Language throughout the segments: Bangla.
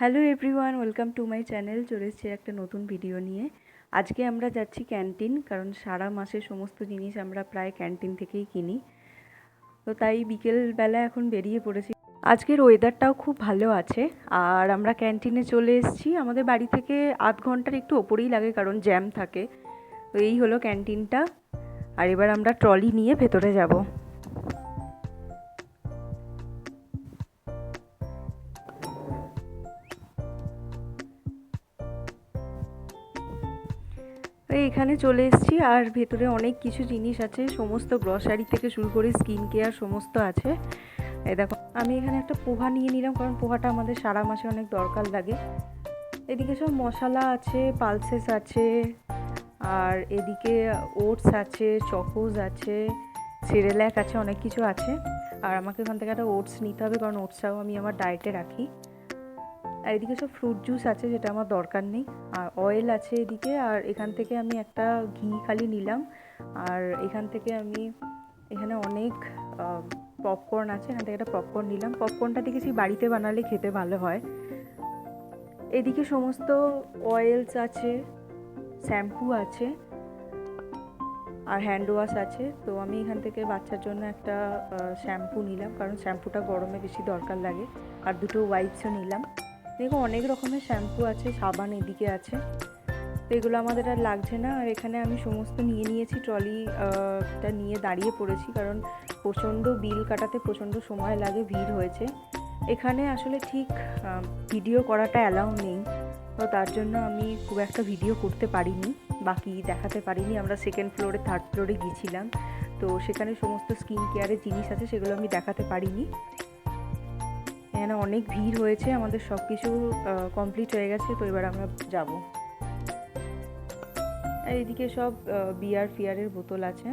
Hello everyone, welcome to my channel. চলে এসেছি একটা নতুন ভিডিও নিয়ে। আজকে আমরা যাচ্ছি ক্যান্টিন, কারণ সারা মাসের সমস্ত জিনিস আমরা প্রায় ক্যান্টিন থেকেই কিনি। তো তাই বিকেলবেলা এখন বেরিয়ে পড়েছি। আজকের ওয়েদারটাও খুব ভালো আছে, আর আমরা ক্যান্টিনে চলে এসেছি। আমাদের বাড়ি থেকে আধ ঘন্টার একটু ওপরেই লাগে, কারণ জ্যাম থাকে। তো এই হলো ক্যান্টিনটা, আর এবার আমরা ট্রলি নিয়ে ভেতরে যাব। এখানে চলে এসেছি, আর ভেতরে অনেক কিছু জিনিস আছে, সমস্ত গ্রসারি থেকে শুরু করে স্কিন কেয়ার সমস্ত আছে। এই দেখো, আমি এখানে একটা পোহা নিয়ে নিলাম, কারণ পোহাটা আমাদের সারা মাসে অনেক দরকার লাগে। এদিকে সব মশলা আছে, পালসেস আছে, আর এদিকে ওটস আছে, চকোজ আছে, সিরেল্যাক আছে, অনেক কিছু আছে। আর আমাকে এখান থেকে একটা ওটস নিতে হবে, কারণ ওটসটাও আমি আমার ডায়েটে রাখি। আর এদিকে সব ফ্রুট জুস আছে, যেটা আমার দরকার নেই। আর অয়েল আছে এদিকে, আর এখান থেকে আমি একটা ঘি খালি নিলাম। আর এখান থেকে আমি এখানে অনেক পপকর্ন আছে, এখান থেকে একটা পপকর্ন নিলাম। পপকর্নটা দেখেছি বাড়িতে বানালে খেতে ভালো হয়। এদিকে সমস্ত অয়েলস আছে, শ্যাম্পু আছে, আর হ্যান্ড ওয়াশ আছে। তো আমি এখান থেকে বাচ্চার জন্য একটা শ্যাম্পু নিলাম, কারণ শ্যাম্পুটা গরমে বেশি দরকার লাগে। আর দুটো ওয়াইপসও নিলাম। দেখো, অনেক রকমের শ্যাম্পু আছে, সাবান এদিকে আছে। তো এগুলো আমাদের আর লাগছে না। আর এখানে আমি সমস্ত নিয়ে নিয়েছি, ট্রলিটা নিয়ে দাঁড়িয়ে পড়েছি, কারণ প্রচণ্ড বিল কাটাতে প্রচণ্ড সময় লাগে, ভিড় হয়েছে এখানে। আসলে ঠিক ভিডিও করাটা অ্যালাউ নেই, তো তার জন্য আমি খুব একটা ভিডিও করতে পারিনি, বাকি দেখাতে পারিনি। আমরা সেকেন্ড ফ্লোরে, থার্ড ফ্লোরে গিয়েছিলাম, তো সেখানে সমস্ত স্কিন কেয়ারের জিনিস আছে, সেগুলো আমি দেখাতে পারিনি। এখানে অনেক ভিড় হয়েছে, আমাদের সব কিছু কমপ্লিট হয়ে গেছে, তো এবার আমরা যাব। আর এদিকে সব বিয়ার ফিয়ারের বোতল আছে।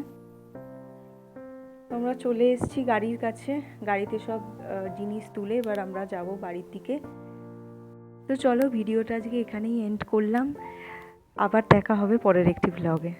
আমরা চলে এসেছি গাড়ির কাছে, গাড়িতে সব জিনিস তুলে এবার আমরা যাব বাড়ির দিকে। তো চলো, ভিডিওটা আজকে এখানেই এন্ড করলাম। আবার দেখা হবে পরের একটি ব্লগে।